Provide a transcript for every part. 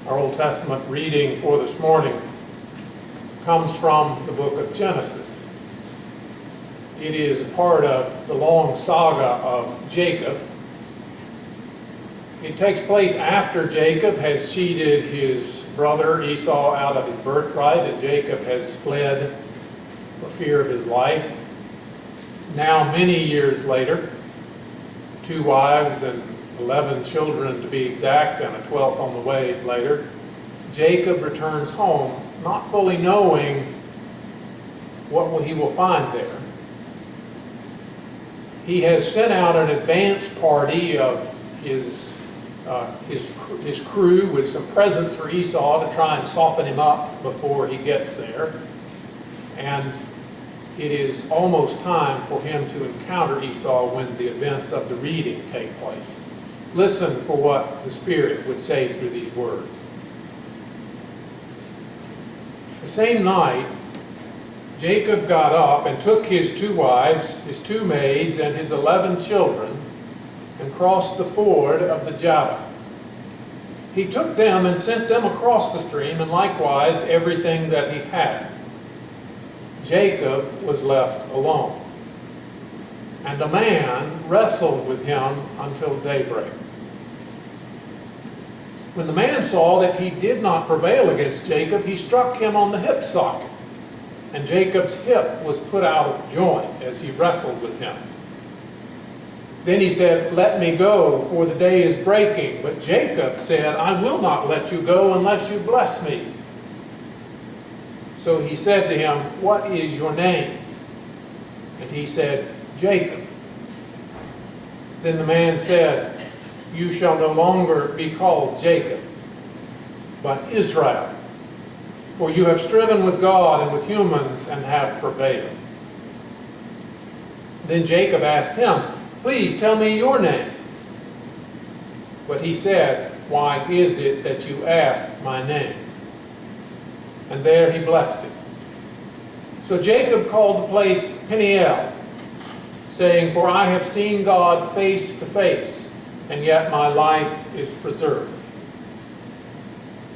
Our Old Testament reading for this morning comes from the book of Genesis. It is a part of the long saga of Jacob. It takes place after Jacob has cheated his brother Esau out of his birthright, and Jacob has fled for fear of his life. Now, many years later, 2 wives and 11 children to be exact, and a 12th on the way later, Jacob returns home, not fully knowing what he will find there. He has sent out an advance party of his crew with some presents for Esau to try and soften him up before he gets there. And it is almost time for him to encounter Esau when the events of the reading take place. Listen for what the Spirit would say through these words. The same night, Jacob got up and took his 2 wives, his 2 maids, and his 11 children, and crossed the ford of the Jabbok. He took them and sent them across the stream, and likewise everything that he had. Jacob was left alone, and a man wrestled with him until daybreak. When the man saw that he did not prevail against Jacob, he struck him on the hip socket, and Jacob's hip was put out of joint as he wrestled with him. Then he said, "Let me go, for the day is breaking." But Jacob said, "I will not let you go unless you bless me." So he said to him, "What is your name?" And he said, "Jacob." Then the man said, "You shall no longer be called Jacob, but Israel, for you have striven with God and with humans and have prevailed." Then Jacob asked him, "Please tell me your name." But he said, "Why is it that you ask my name?" And there he blessed him. So Jacob called the place Peniel, saying, "For I have seen God face to face, and yet my life is preserved."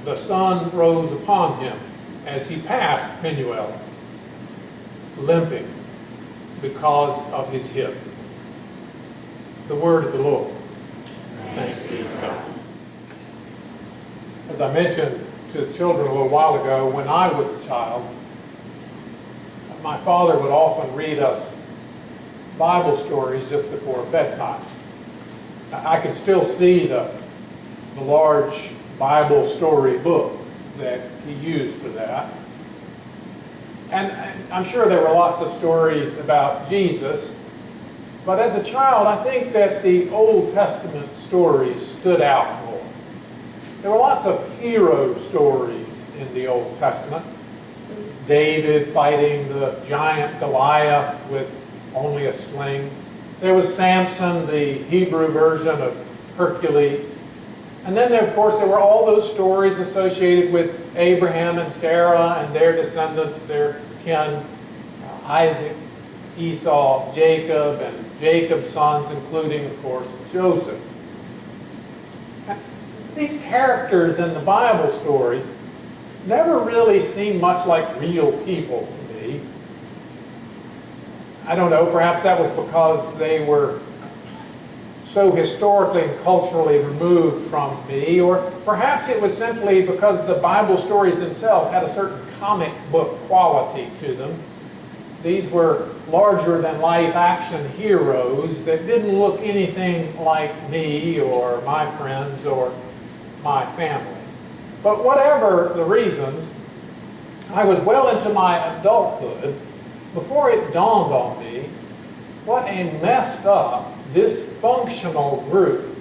The sun rose upon him as he passed Peniel, limping because of his hip. The word of the Lord. Thanks be to God. As I mentioned to the children a little while ago, when I was a child, my father would often read us Bible stories just before bedtime. I can still see the large Bible story book that he used for that. And I'm sure there were lots of stories about Jesus, but as a child, I think that the Old Testament stories stood out more. There were lots of hero stories in the Old Testament. There was David fighting the giant Goliath with only a sling. There was Samson, the Hebrew version of Hercules. And then, of course, there were all those stories associated with Abraham and Sarah and their descendants, their kin, Isaac, Esau, Jacob, and Jacob's sons, including, of course, Joseph. These characters in the Bible stories never really seemed much like real people to me. I don't know, perhaps that was because they were so historically and culturally removed from me, or perhaps it was simply because the Bible stories themselves had a certain comic book quality to them. These were larger-than-life action heroes that didn't look anything like me or my friends or my family. But whatever the reasons, I was well into my adulthood before it dawned on me what a messed up, dysfunctional group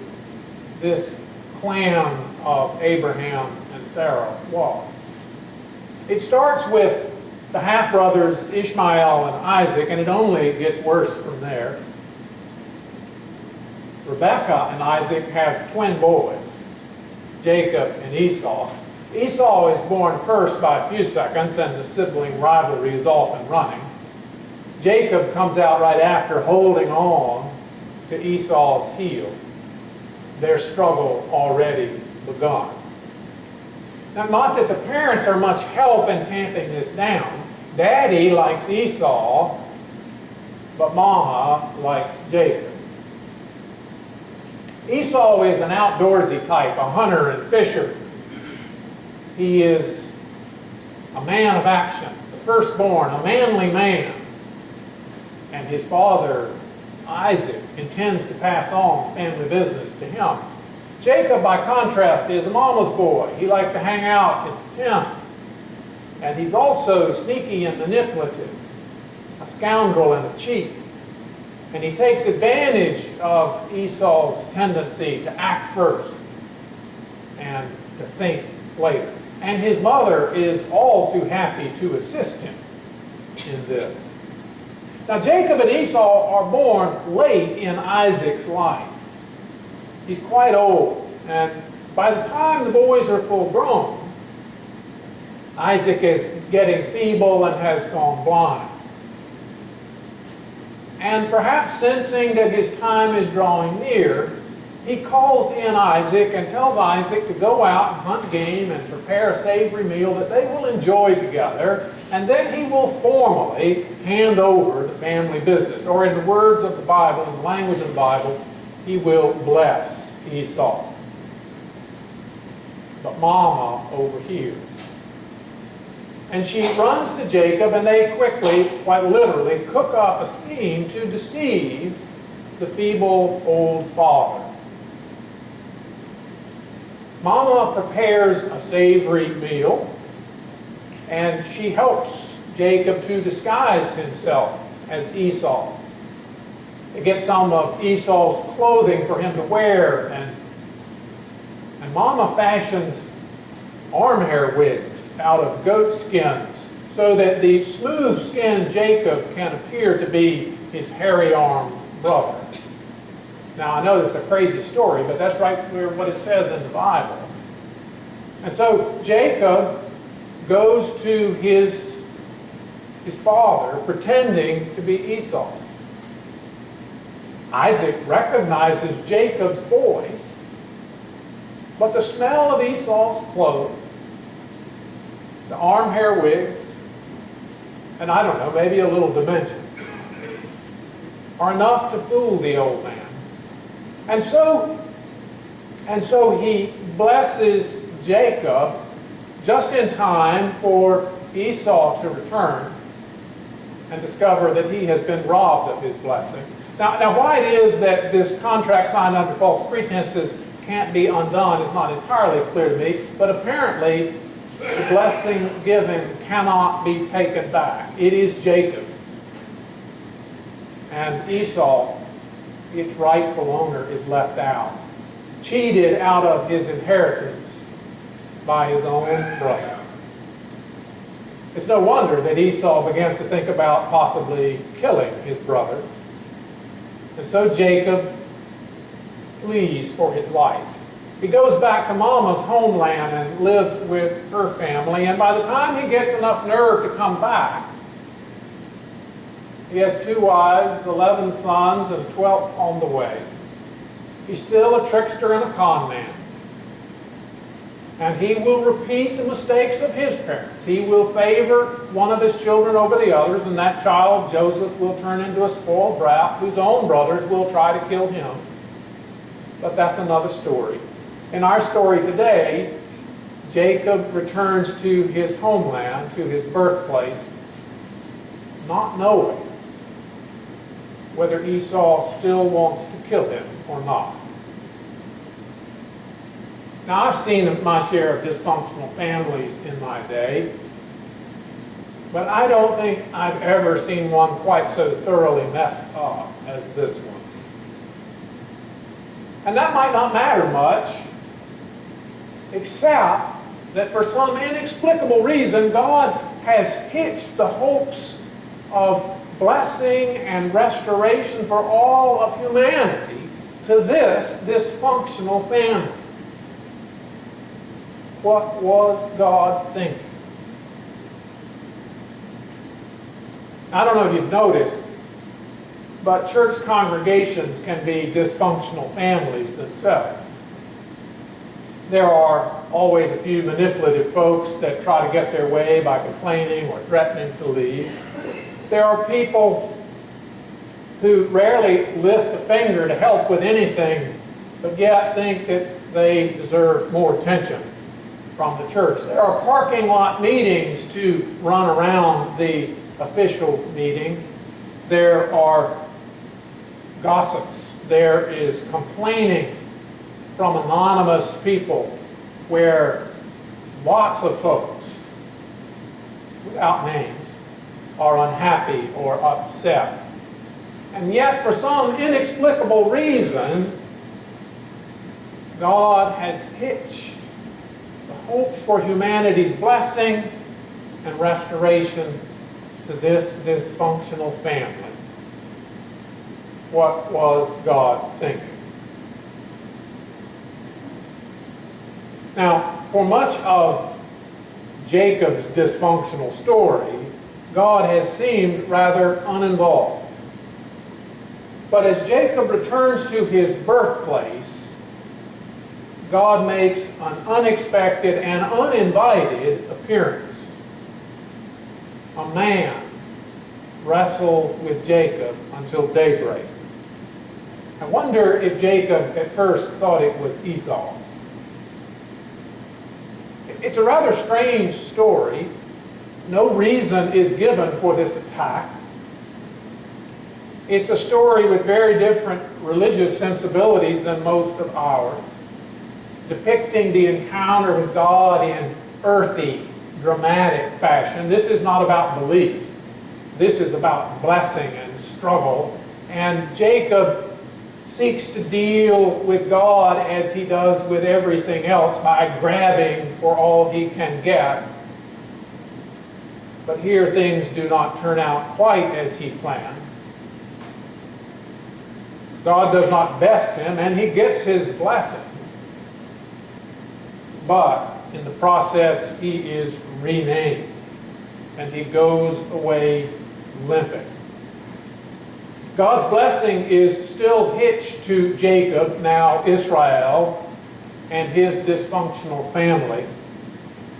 this clan of Abraham and Sarah was. It starts with the half-brothers Ishmael and Isaac, and it only gets worse from there. Rebekah and Isaac have twin boys, Jacob and Esau. Esau is born first by a few seconds, and the sibling rivalry is off and running. Jacob comes out right after, holding on to Esau's heel. Their struggle already begun. Now, not that the parents are much help in tamping this down. Daddy likes Esau, but Mama likes Jacob. Esau is an outdoorsy type, a hunter and fisher. He is a man of action, the firstborn, a manly man. And his father, Isaac, intends to pass on family business to him. Jacob, by contrast, is a mama's boy. He likes to hang out at the tent. And he's also sneaky and manipulative, a scoundrel and a cheat. And he takes advantage of Esau's tendency to act first and to think later. And his mother is all too happy to assist him in this. Now, Jacob and Esau are born late in Isaac's life. He's quite old, and by the time the boys are full grown, Isaac is getting feeble and has gone blind. And perhaps sensing that his time is drawing near, he calls in Isaac and tells Isaac to go out and hunt game and prepare a savory meal that they will enjoy together, and then he will formally hand over the family business. Or in the words of the Bible, in the language of the Bible, he will bless Esau. But Mama overhears. And she runs to Jacob, and they quickly, quite literally, cook up a scheme to deceive the feeble old father. Mama prepares a savory meal, and she helps Jacob to disguise himself as Esau. To get some of Esau's clothing for him to wear, and Mama fashions arm hair wigs out of goat skins so that the smooth-skinned Jacob can appear to be his hairy-armed brother. Now, I know this is a crazy story, but that's right what it says in the Bible. And so Jacob goes to his father pretending to be Esau. Isaac recognizes Jacob's voice, but the smell of Esau's clothes, the arm hair wigs, and I don't know, maybe a little dementia, are enough to fool the old man. And so he blesses Jacob just in time for Esau to return and discover that he has been robbed of his blessing. Now why it is that this contract signed under false pretenses can't be undone is not entirely clear to me, but apparently the blessing given cannot be taken back. It is Jacob's. And Esau, its rightful owner, is left out, cheated out of his inheritance by his own brother. It's no wonder that Esau begins to think about possibly killing his brother. And so Jacob flees for his life. He goes back to Mama's homeland and lives with her family, and by the time he gets enough nerve to come back, he has 2 wives, 11 sons, and 12 on the way. He's still a trickster and a con man. And he will repeat the mistakes of his parents. He will favor one of his children over the others, and that child, Joseph, will turn into a spoiled brat whose own brothers will try to kill him. But that's another story. In our story today, Jacob returns to his homeland, to his birthplace, not knowing whether Esau still wants to kill him or not. Now, I've seen my share of dysfunctional families in my day, but I don't think I've ever seen one quite so thoroughly messed up as this one. And that might not matter much, except that for some inexplicable reason, God has hitched the hopes of blessing and restoration for all of humanity to this dysfunctional family. What was God thinking? I don't know if you've noticed, but church congregations can be dysfunctional families themselves. There are always a few manipulative folks that try to get their way by complaining or threatening to leave. There are people who rarely lift a finger to help with anything, but yet think that they deserve more attention from the church. There are parking lot meetings to run around the official meeting. There are gossips. There is complaining from anonymous people where lots of folks, without names, are unhappy or upset. And yet, for some inexplicable reason, God has hitched the hopes for humanity's blessing and restoration to this dysfunctional family. What was God thinking? Now, for much of Jacob's dysfunctional story, God has seemed rather uninvolved. But as Jacob returns to his birthplace, God makes an unexpected and uninvited appearance. A man wrestled with Jacob until daybreak. I wonder if Jacob at first thought it was Esau. It's a rather strange story. No reason is given for this attack. It's a story with very different religious sensibilities than most of ours, depicting the encounter with God in earthy, dramatic fashion. This is not about belief. This is about blessing and struggle. And Jacob seeks to deal with God as he does with everything else by grabbing for all he can get. But here things do not turn out quite as he planned. God does not best him, and he gets his blessing. But in the process, he is renamed, and he goes away limping. God's blessing is still hitched to Jacob, now Israel, and his dysfunctional family.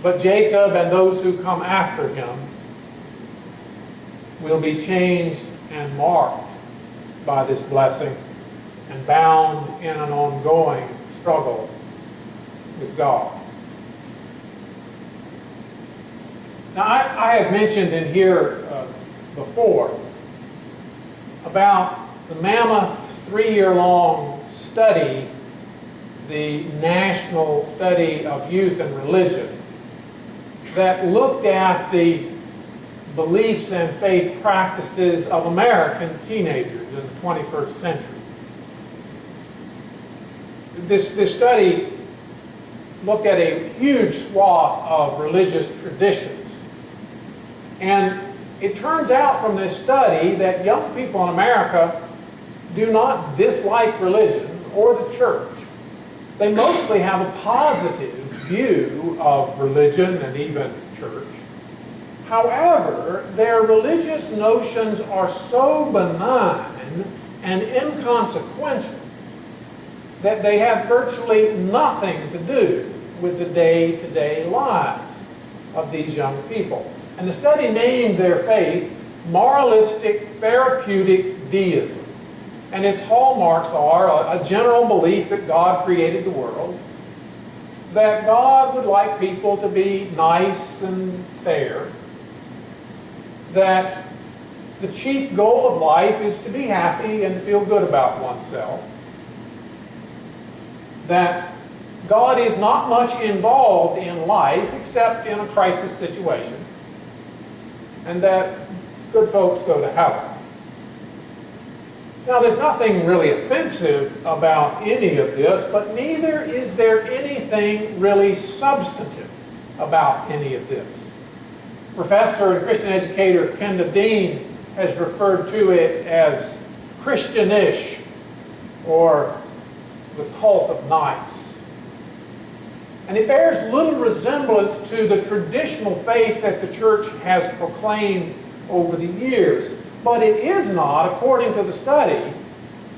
But Jacob and those who come after him will be changed and marked by this blessing and bound in an ongoing struggle with God. Now, I have mentioned in here before about the Mammoth 3-year-long study, the National Study of Youth and Religion, that looked at the beliefs and faith practices of American teenagers in the 21st century. This study looked at a huge swath of religious traditions. And it turns out from this study that young people in America do not dislike religion or the church. They mostly have a positive view of religion and even church. However, their religious notions are so benign and inconsequential that they have virtually nothing to do with the day-to-day lives of these young people. And the study named their faith Moralistic Therapeutic DS. And its hallmarks are a general belief that God created the world, that God would like people to be nice and fair, that the chief goal of life is to be happy and feel good about oneself, that God is not much involved in life except in a crisis situation, and that good folks go to heaven. Now, there's nothing really offensive about any of this, but neither is there anything really substantive about any of this. Professor and Christian educator Kenda Dean has referred to it as Christianish, or the cult of nice. And it bears little resemblance to the traditional faith that the church has proclaimed over the years. But it is not, according to the study,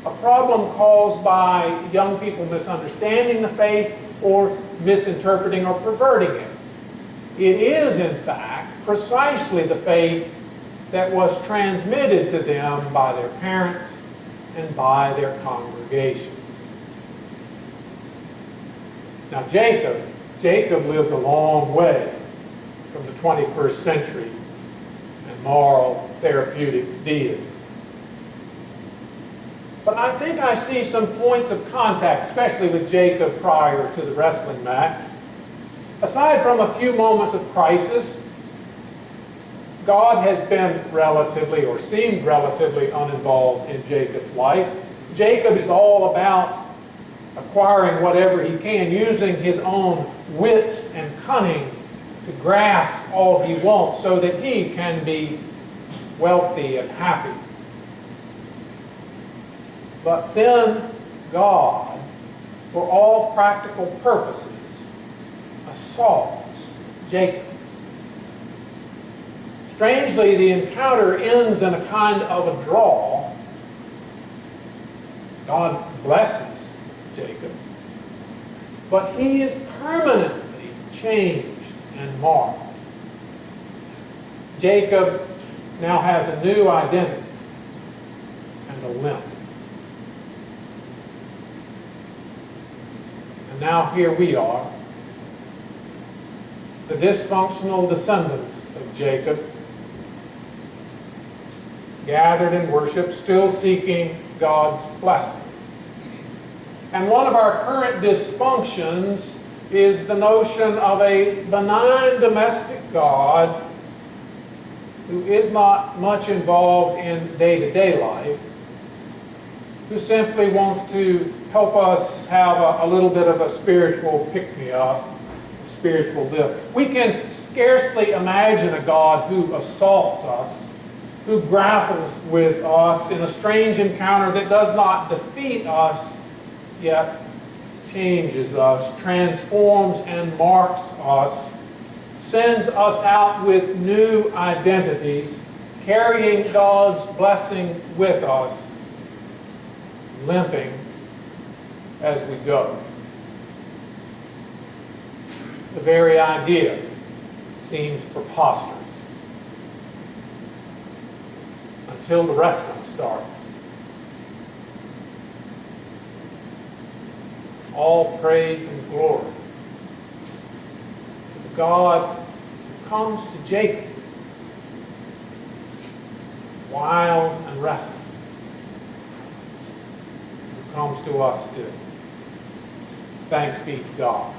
a problem caused by young people misunderstanding the faith or misinterpreting or perverting it. It is, in fact, precisely the faith that was transmitted to them by their parents and by their congregation. Now Jacob lived a long way from the 21st century and moral therapeutic deism. But I think I see some points of contact, especially with Jacob prior to the wrestling match. Aside from a few moments of crisis, God has been relatively, or seemed relatively, uninvolved in Jacob's life. Jacob is all about acquiring whatever he can, using his own wits and cunning to grasp all he wants so that he can be wealthy and happy. But then God, for all practical purposes, assaults Jacob. Strangely, the encounter ends in a kind of a draw. God blesses Jacob, but he is permanently changed and marred. Jacob now has a new identity and a limp. And now here we are, the dysfunctional descendants of Jacob, gathered in worship, still seeking God's blessing. And one of our current dysfunctions is the notion of a benign domestic God who is not much involved in day-to-day life, who simply wants to help us have a little bit of a spiritual pick-me-up, a spiritual lift. We can scarcely imagine a God who assaults us, who grapples with us in a strange encounter that does not defeat us, yet changes us, transforms and marks us, sends us out with new identities, carrying God's blessing with us, limping as we go. The very idea seems preposterous until the wrestling starts. All praise and glory to the God who comes to Jacob, wild and restless, who comes to us still. Thanks be to God.